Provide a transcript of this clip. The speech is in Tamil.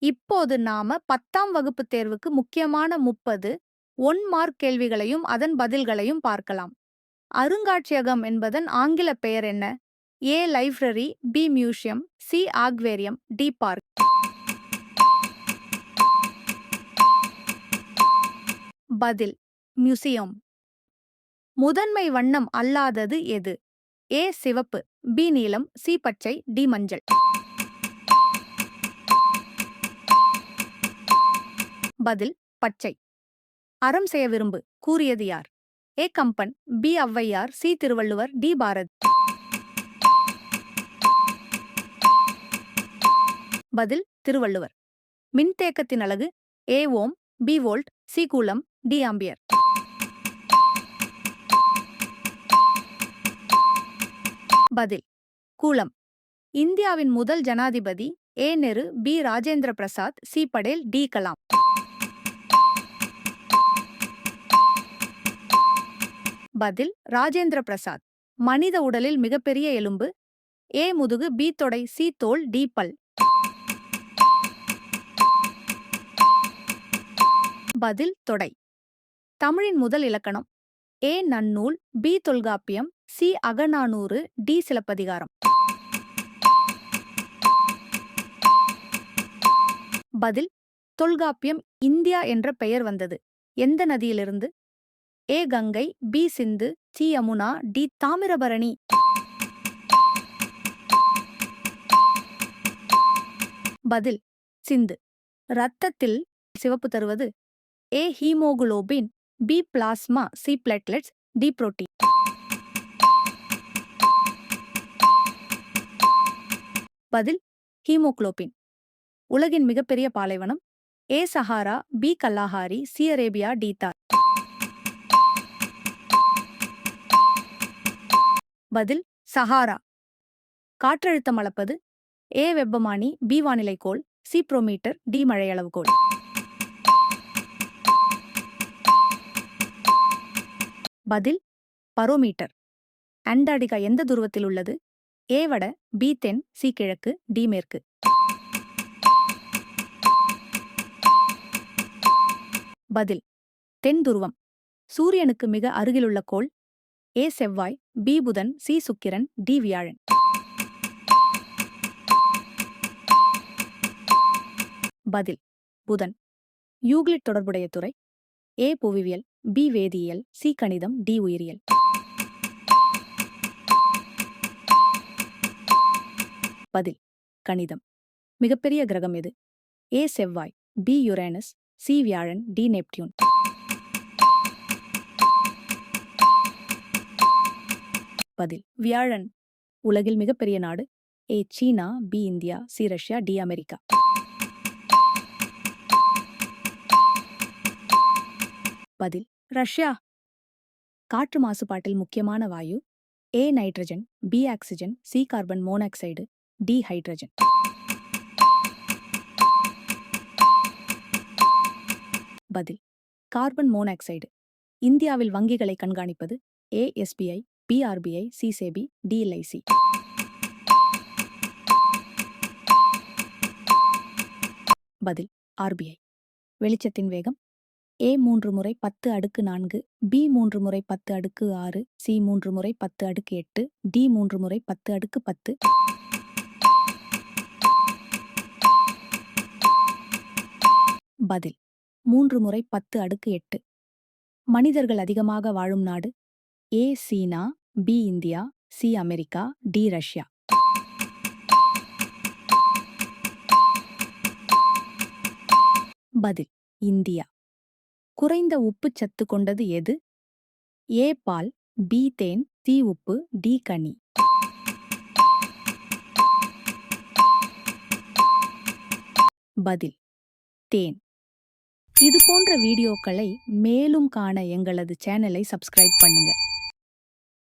இப்போது நாம 10ஆம் வகுப்பு தேர்வுக்கு முக்கியமான 30 ஒன் மார்க் கேள்விகளையும் அதன் பதில்களையும் பார்க்கலாம். அருங்காட்சியகம் என்பதன் ஆங்கில பெயர் என்ன? A library, B museum, C aquarium, D park. பதில் மியூசியம். முதன்மை வண்ணம் அல்லாதது எது? ஏ சிவப்பு, பி நீலம், சி பச்சை, டி மஞ்சள். பதில் பச்சை. அறம் செய்ய விரும்பு கூறியது யார்? A Kamban, B Avvaiyar, C Thiruvalluvar, D Bharathi. பதில் திருவள்ளுவர். மின்தேக்கத்தின் அலகு A ohm, B volt, C coulomb, D ampere. பதில் கூலம். இந்தியாவின் முதல் ஜனாதிபதி A Nehru, B Rajendra Prasad, C Patel, D Kalam. பதில் ராஜேந்திர பிரசாத். மனித உடலில் மிகப்பெரிய எலும்பு ஏ முதுகு, பி தொடை, சி தோல், டி பல். பதில் தொடை. தமிழின் முதல் இலக்கணம் A Nannul, B Tolkappiyam, C Akananuru, D Silappatikaram. பதில் தொல்காப்பியம். இந்தியா என்ற பெயர் வந்தது எந்த நதியிலிருந்து? A Ganga, B Sindhu, C Yamuna, D Thamirabarani. பதில் சிந்து. இரத்தத்தில் சிவப்பு தருவது A haemoglobin, B plasma, C platelets, D protein. பதில் ஹீமோகுளோபின். உலகின் மிகப்பெரிய பாலைவனம் A Sahara, B Kalahari, C Arabia, D Thar. பதில் சஹாரா. காற்றழுத்தம் அளப்பது ஏ வெப்பமானி, பி வானிலைக்கோள், சி புரோமீட்டர், டி மழையளவுகோல். பதில் பரோமீட்டர். அண்டார்டிகா எந்த துருவத்தில் உள்ளது? ஏ வட, பி தென், சி கிழக்கு, டி மேற்கு. பதில் தென் துருவம். சூரியனுக்கு மிக அருகிலுள்ள கோள் ஏ செவ்வாய், பி புதன், சி சுக்கிரன், டி வியாழன். பதில் புதன். யூக்ளிட் தொடர்புடைய துறை ஏ புவியியல், பி வேதியியல், சி கணிதம், டி உயிரியல். பதில் கணிதம். மிகப்பெரிய கிரகம் எது? ஏ செவ்வாய், பி யுரேனஸ், சி வியாழன், டி நெப்டியூன். பதில் வியாழன். உலகில் மிகப்பெரிய நாடு A China, B India, C Russia, D America. பதில் ரஷ்யா. காற்று மாசுபாட்டில் முக்கியமான வாயு A nitrogen, B oxygen, C carbon monoxide, D hydrogen. பதில் கார்பன் மோனாக்சைடு. இந்தியாவில் வங்கிகளை கண்காணிப்பது A SBI, B RBI, C SEBI, D LIC. பதில் ஆர்பிஐ. வெளிச்சத்தின் வேகம் ஏ 3 முறை 10 அடுக்கு 4, பி 3 முறை 10 அடுக்கு 6, சி 3 முறை 10 அடுக்கு 8, டி 3 முறை 10 அடுக்கு 10. பதில் 3 முறை 10 அடுக்கு 8. மனிதர்கள் அதிகமாக வாழும் நாடு A China, B India, C America, D Russia. பதில் இந்தியா. குறைந்த உப்புச் சத்து கொண்டது எது? ஏ பால், பி தேன், சி உப்பு, டி கனி. பதில் தேன். இது போன்ற வீடியோக்களை மேலும் காண எங்களது சேனலை சப்ஸ்கிரைப் பண்ணுங்க.